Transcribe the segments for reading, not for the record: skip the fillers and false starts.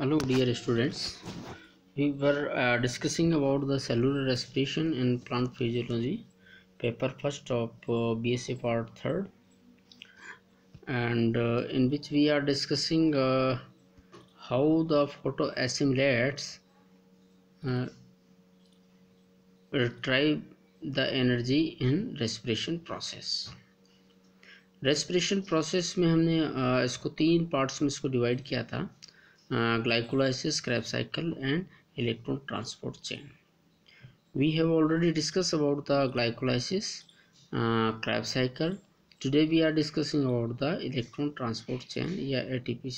Hello dear students, we were discussing about the cellular respiration in plant physiology, paper first of BSc part third, and in which we are discussing how the photo assimilates retrieve the energy in respiration process. Respiration process में हमने इसको तीन parts में इसको divide किया था, glycolysis, Krebs cycle and electron transport chain. We have already discussed about the glycolysis, Krebs cycle. Today we are discussing about the electron transport chain या ATP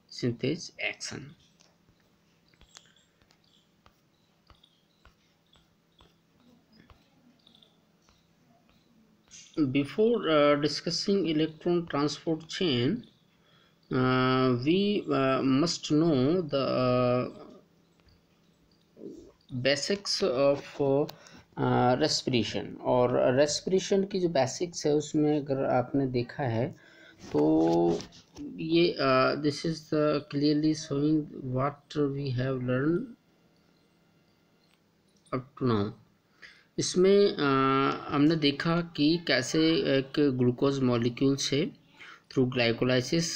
synthase action. Before discussing electron transport chain, we must know the basics of respiration. और respiration की जो basics है उसमें अगर आपने देखा है तो ये this is the clearly showing what we have learn up to now. इसमें हमने देखा कि कैसे एक ग्लूकोज मॉलिक्यूल से थ्रू ग्लाइकोलाइसिस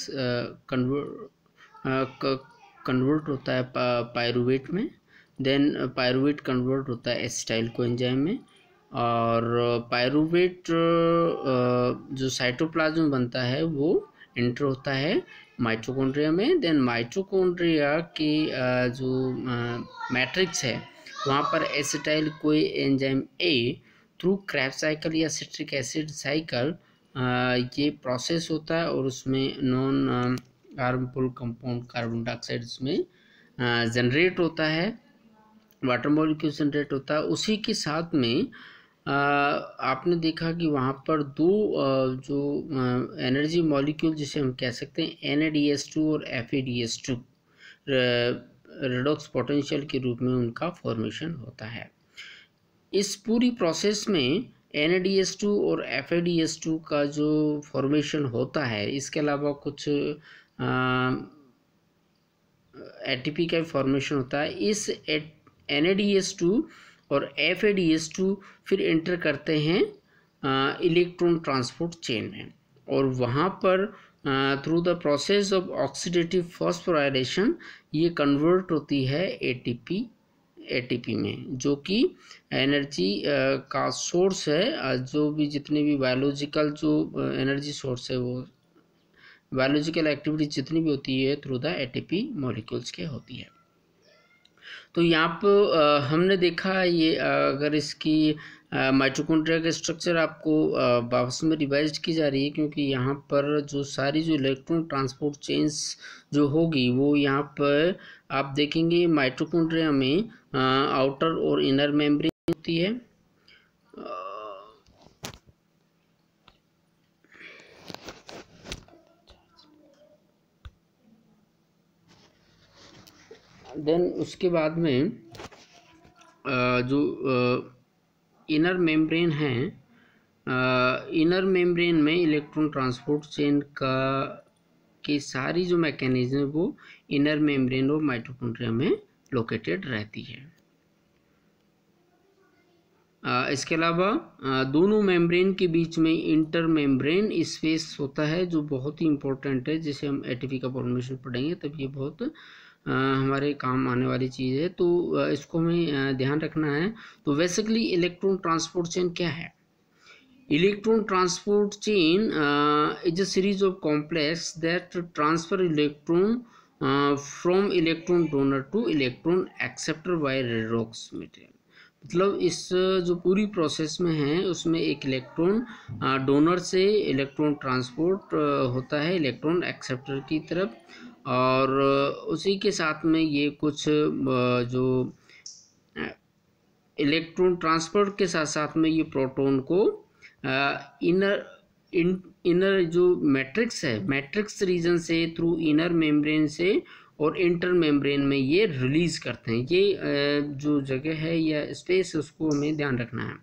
कन्वर्ट होता है पायरुवेट में, देन पायरुवेट कन्वर्ट होता है एसिटाइल कोएंजाइम में, और पायरुवेट जो साइटोप्लाज्म बनता है वो एंटर होता है माइटोकॉन्ड्रिया में. देन माइटोकॉन्ड्रिया की जो मैट्रिक्स है वहाँ पर acetyl coenzyme A through Krebs cycle या सिट्रिक एसिड साइकिल ये प्रोसेस होता है और उसमें non harmful compound carbon dioxide इसमें जनरेट होता है, वाटर मॉलिक्यूल जनरेट होता है. उसी के साथ में आपने देखा कि वहाँ पर दो जो एनर्जी मॉलिक्यूल जिसे हम कह सकते हैं NADH2 और FADH2 रेडॉक्स पोटेंशियल के रूप में उनका फॉर्मेशन होता है. इस पूरी प्रोसेस में NADH2 और FADH2 का जो फॉर्मेशन होता है, इसके अलावा कुछ ATP का फॉर्मेशन होता है. इस NADH2 और FADH2 फिर एंटर करते हैं इलेक्ट्रॉन ट्रांसपोर्ट चेन में, और वहाँ पर through the process of oxidative phosphorylation ये कन्वर्ट होती है ATP में, जो कि एनर्जी का सोर्स है. जो भी जितने भी बायोलॉजिकल जो एनर्जी सोर्स है वो बायोलॉजिकल एक्टिविटी जितनी भी होती है थ्रू द ATP मॉलिक्यूल्स के होती है. तो यहाँ पर हमने देखा ये अगर इसकी माइटोकॉन्ड्रिया का स्ट्रक्चर आपको वापस में रिवाइज की जा रही है, क्योंकि यहाँ पर जो सारी जो इलेक्ट्रॉन ट्रांसपोर्ट चेन्स जो होगी वो यहाँ पर आप देखेंगे माइटोकॉन्ड्रिया में आउटर और इनर मेम्ब्रेन होती है. देन उसके बाद में जो इनर मेम्ब्रेन है, इनर मेम्ब्रेन में इलेक्ट्रॉन ट्रांसपोर्ट चेन की सारी जो मैकेनिज्म है वो इनर मेम्ब्रेन और माइटोकॉन्ड्रिया में लोकेटेड रहती है. इसके अलावा दोनों मेम्ब्रेन के बीच में इंटर मेम्ब्रेन स्पेस होता है जो बहुत ही इम्पोर्टेंट है, जिसे हम ATP का फॉर्मेशन पढ़ेंगे तब ये बहुत हमारे काम आने वाली चीज़ है. तो इसको हमें ध्यान रखना है. तो बेसिकली इलेक्ट्रॉन ट्रांसपोर्ट चेन क्या है? Electron transport chain is a series of complex that transfer electron from electron donor to electron acceptor by redox material. मतलब इस जो पूरी प्रोसेस में है उसमें एक इलेक्ट्रॉन डोनर से इलेक्ट्रॉन ट्रांसपोर्ट होता है इलेक्ट्रॉन एक्सेप्टर की तरफ, और उसी के साथ में ये कुछ जो इलेक्ट्रॉन ट्रांसफर के साथ साथ में ये प्रोटॉन को इनर जो मैट्रिक्स है, मैट्रिक्स रीजन से थ्रू इनर मेम्ब्रेन से और इंटर मेम्ब्रेन में ये रिलीज़ करते हैं. ये जो जगह है या स्पेस है उसको हमें ध्यान रखना है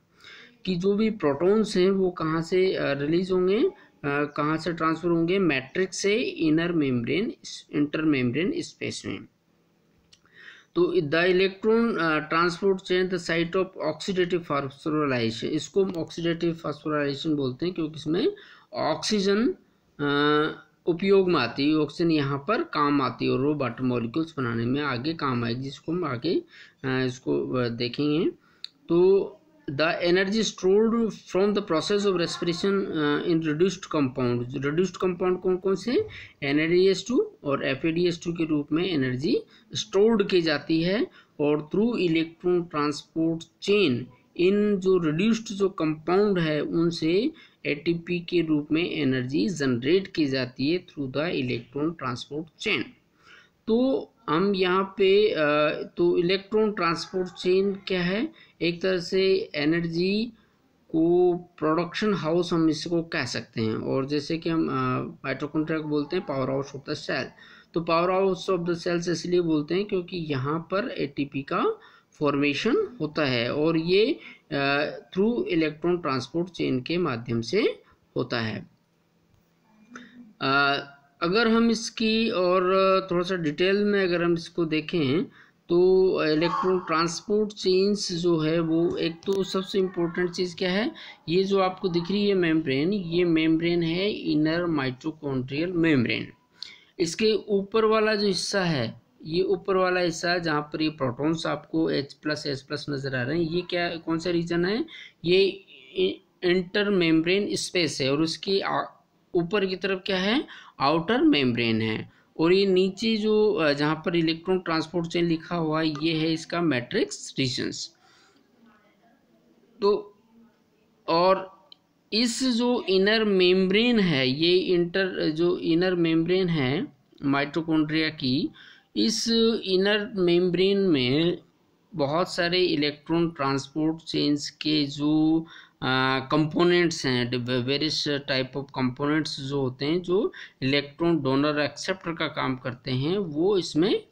कि जो भी प्रोटॉन्स हैं वो कहाँ से रिलीज होंगे, कहाँ से ट्रांसफ़र होंगे, मैट्रिक्स से inner membrane inter membrane space में. तो the electron transport chain the site of oxidative phosphorylation, इसको हम ऑक्सीडेटिव फास्फोराइलेशन बोलते हैं क्योंकि इसमें ऑक्सीजन उपयोग में आती है, ऑक्सीजन यहाँ पर काम आती है और वो वाटर मॉलिक्यूल्स बनाने में आगे काम आएगी, जिसको हम आगे इसको देखेंगे। तो the energy stored from the process of respiration in reduced compound, reduced compound कौन कौन से, NaDH2 और FADH2 के रूप में एनर्जी स्टोर्ड की जाती है, और through electron transport chain in जो रिड्यूस्ड जो कंपाउंड है उनसे ATP के रूप में एनर्जी जनरेट की जाती है through the electron transport chain. तो हम यहाँ पे तो इलेक्ट्रॉन ट्रांसपोर्ट चेन क्या है, एक तरह से एनर्जी को प्रोडक्शन हाउस हम इसको कह सकते हैं, और जैसे कि हम माइटोकॉन्ड्रिया को बोलते हैं power house of the cell. तो power house of the cells इसलिए बोलते हैं क्योंकि यहाँ पर ATP का फॉर्मेशन होता है, और ये थ्रू इलेक्ट्रॉन ट्रांसपोर्ट चेन के माध्यम से होता है। अगर हम इसकी और थोड़ा सा डिटेल में अगर हम इसको देखें तो इलेक्ट्रॉन ट्रांसपोर्ट चेन्स जो है वो, एक तो सबसे इम्पोर्टेंट चीज़ क्या है, ये जो आपको दिख रही है मेम्ब्रेन, ये मेम्ब्रेन है इनर माइटोकॉन्ड्रियल मेम्ब्रेन। इसके ऊपर वाला जो हिस्सा है, ये ऊपर वाला हिस्सा जहाँ पर ये प्रोटॉन्स आपको H+H+ नज़र आ रहे हैं, ये क्या कौन सा रीजन है, ये इंटर मेम्ब्रेन स्पेस है, और उसकी ऊपर की तरफ क्या है, आउटर मेम्ब्रेन है, और ये नीचे जो जहाँ पर इलेक्ट्रॉन ट्रांसपोर्ट चेन लिखा हुआ है ये है इसका मैट्रिक्स रीजन्स। तो और इस जो इनर मेम्ब्रेन है, ये जो इनर मेम्ब्रेन है माइटोकॉन्ड्रिया की, इस इनर मेम्ब्रेन में बहुत सारे इलेक्ट्रॉन ट्रांसपोर्ट चेन्स के जो कंपोनेंट्स हैं, वेरियस टाइप ऑफ कंपोनेंट्स जो होते हैं जो इलेक्ट्रॉन डोनर एक्सेप्टर का काम करते हैं, वो इसमें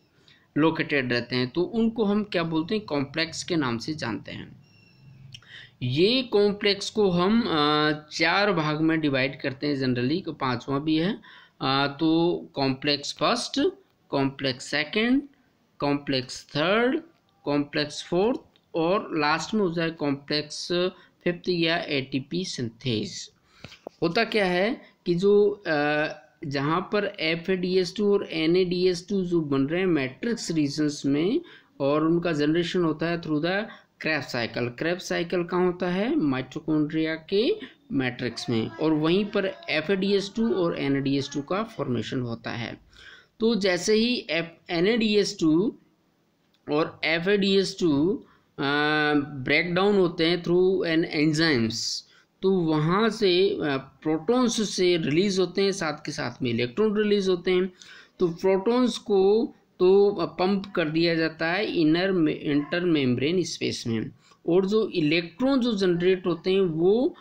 लोकेटेड रहते हैं। तो उनको हम क्या बोलते हैं, कॉम्प्लेक्स के नाम से जानते हैं। ये कॉम्प्लेक्स को हम 4 भाग में डिवाइड करते हैं जनरली, को 5वां भी है। तो complex first, complex second, complex third, complex fourth, और लास्ट में हो जाए कॉम्प्लेक्स फिफ्थ या ATP सिंथेज। होता क्या है कि जो जहाँ पर FADH2 और NaDH2 जो बन रहे हैं मैट्रिक्स रीजन्स में, और उनका जनरेशन होता है through the Krebs cycle. Krebs cycle कहाँ होता है, माइटोकॉन्ड्रिया के मैट्रिक्स में, और वहीं पर FADH2 और NaDH2 का फॉर्मेशन होता है। तो जैसे ही NaDH2 और FADH2 ब्रेक डाउन होते हैं थ्रू एन एंजाइम्स, तो वहाँ से प्रोटॉन्स से रिलीज होते हैं, साथ के साथ में इलेक्ट्रॉन रिलीज होते हैं। तो प्रोटॉन्स को तो पंप कर दिया जाता है इंटर मेम्ब्रेन स्पेस में, और जो इलेक्ट्रॉन जो जनरेट होते हैं वो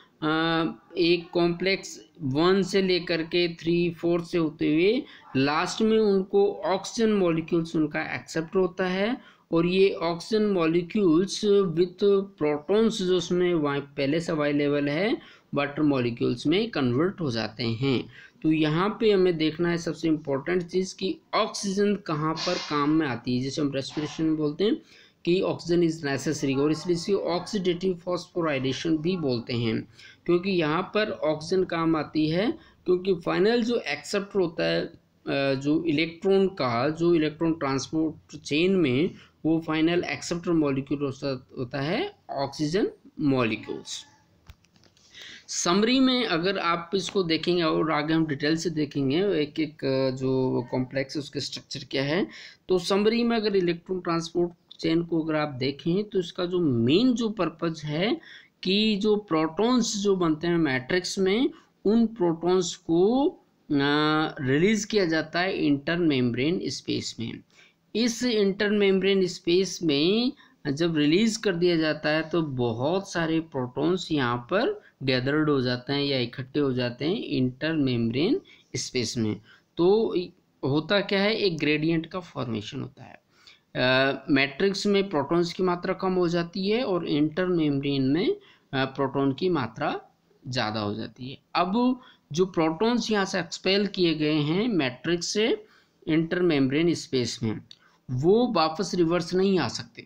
एक कॉम्प्लेक्स 1 से लेकर के 3, 4 से होते हुए लास्ट में उनको ऑक्सीजन मॉलिक्यूल्स उनका एक्सेप्ट होता है, और ये ऑक्सीजन मॉलिक्यूल्स विथ प्रोटॉन्स जो उसमें पहले से अवेलेबल है वाटर मॉलिक्यूल्स में कन्वर्ट हो जाते हैं। तो यहाँ पे हमें देखना है सबसे इम्पोर्टेंट चीज़ कि ऑक्सीजन कहाँ पर काम में आती है। जैसे हम रेस्पिरेशन में बोलते हैं कि ऑक्सीजन इज़ नेसेसरी, और इसलिए इसे ऑक्सीडेटिव फॉस्फोराइलेशन भी बोलते हैं, क्योंकि यहाँ पर ऑक्सीजन काम आती है, क्योंकि फाइनल जो एक्सेप्टर होता है जो इलेक्ट्रॉन का, जो इलेक्ट्रॉन ट्रांसपोर्ट चेन में वो फाइनल एक्सेप्टर मॉलिक्यूल होता है ऑक्सीजन मॉलिक्यूल्स। समरी में अगर आप इसको देखेंगे और आगे हम डिटेल से देखेंगे एक एक जो कॉम्प्लेक्स उसके स्ट्रक्चर क्या है, तो समरी में अगर इलेक्ट्रॉन ट्रांसपोर्ट चेन को अगर आप देखें तो इसका जो मेन जो पर्पज है कि जो प्रोटॉन्स जो बनते हैं मैट्रिक्स में, उन प्रोटॉन्स को रिलीज किया जाता है इंटर मेम्ब्रेन स्पेस में। इस इंटर मेम्ब्रेन स्पेस में जब रिलीज कर दिया जाता है तो बहुत सारे प्रोटॉन्स यहाँ पर गैदर्ड हो जाते हैं या इकट्ठे हो जाते हैं इंटर मेम्ब्रेन स्पेस में। तो होता क्या है, एक ग्रेडियंट का फॉर्मेशन होता है। मैट्रिक्स में प्रोटॉन्स की मात्रा कम हो जाती है और इंटर मेम्ब्रेन में प्रोटॉन की मात्रा ज़्यादा हो जाती है। अब जो प्रोटॉन्स यहाँ से एक्सपेल किए गए हैं मैट्रिक्स से इंटर मेम्ब्रेन स्पेस में, वो वापस रिवर्स नहीं आ सकते।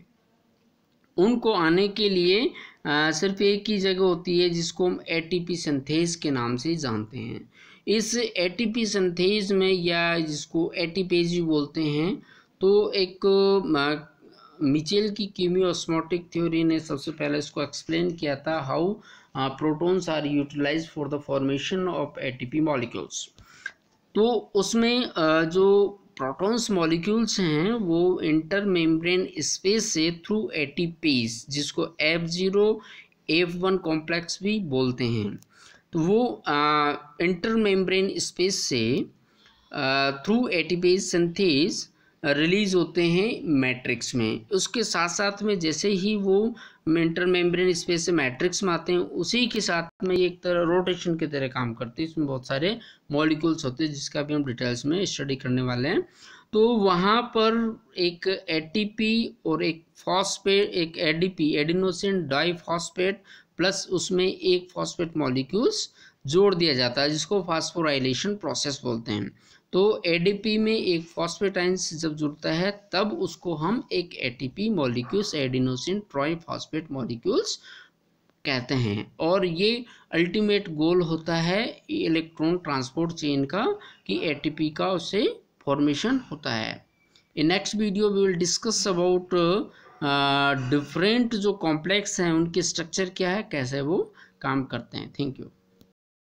उनको आने के लिए सिर्फ एक ही जगह होती है जिसको हम एटीपी सिंथेज के नाम से जानते हैं। इस एटीपी सिंथेज में, या जिसको एटीपेज भी बोलते हैं, तो एक मिचेल की कीमियोस्मोटिक थ्योरी ने सबसे पहले इसको एक्सप्लेन किया था, how protons are utilised for the formation of ATP molecules. तो उसमें जो प्रोटॉन्स मॉलिक्यूल्स हैं वो इंटर मेम्ब्रेन स्पेस से थ्रू एटीपेज, जिसको F0 F1 कॉम्प्लेक्स भी बोलते हैं, तो वो इंटर मेम्ब्रेन स्पेस से थ्रू एटीपेज सिंथेज रिलीज होते हैं मैट्रिक्स में। उसके साथ साथ में जैसे ही वो इंटर मेम्ब्रेन स्पेस से मैट्रिक्स में आते हैं, उसी के साथ में एक तरह रोटेशन की तरह काम करते हैं। इसमें बहुत सारे मॉलिक्यूल्स होते हैं जिसका भी हम डिटेल्स में स्टडी करने वाले हैं। तो वहाँ पर एक एटीपी और एक फॉस्फेट, एक एडीपी, एडिनोसिन डाइफॉस्फेट, प्लस उसमें एक फॉस्फेट मॉलिक्यूल्स जोड़ दिया जाता है, जिसको फास्फोराइलेशन प्रोसेस बोलते हैं। तो एडीपी में एक फॉस्फेटाइंस जब जुड़ता है तब उसको हम एक ATP molecules, adenosine triphosphate molecules कहते हैं। और ये अल्टीमेट गोल होता है इलेक्ट्रॉन ट्रांसपोर्ट चेन का, कि एटीपी का उससे फॉर्मेशन होता है। In next video we will discuss about different जो कॉम्प्लेक्स हैं उनके स्ट्रक्चर क्या है, कैसे वो काम करते हैं। Thank you.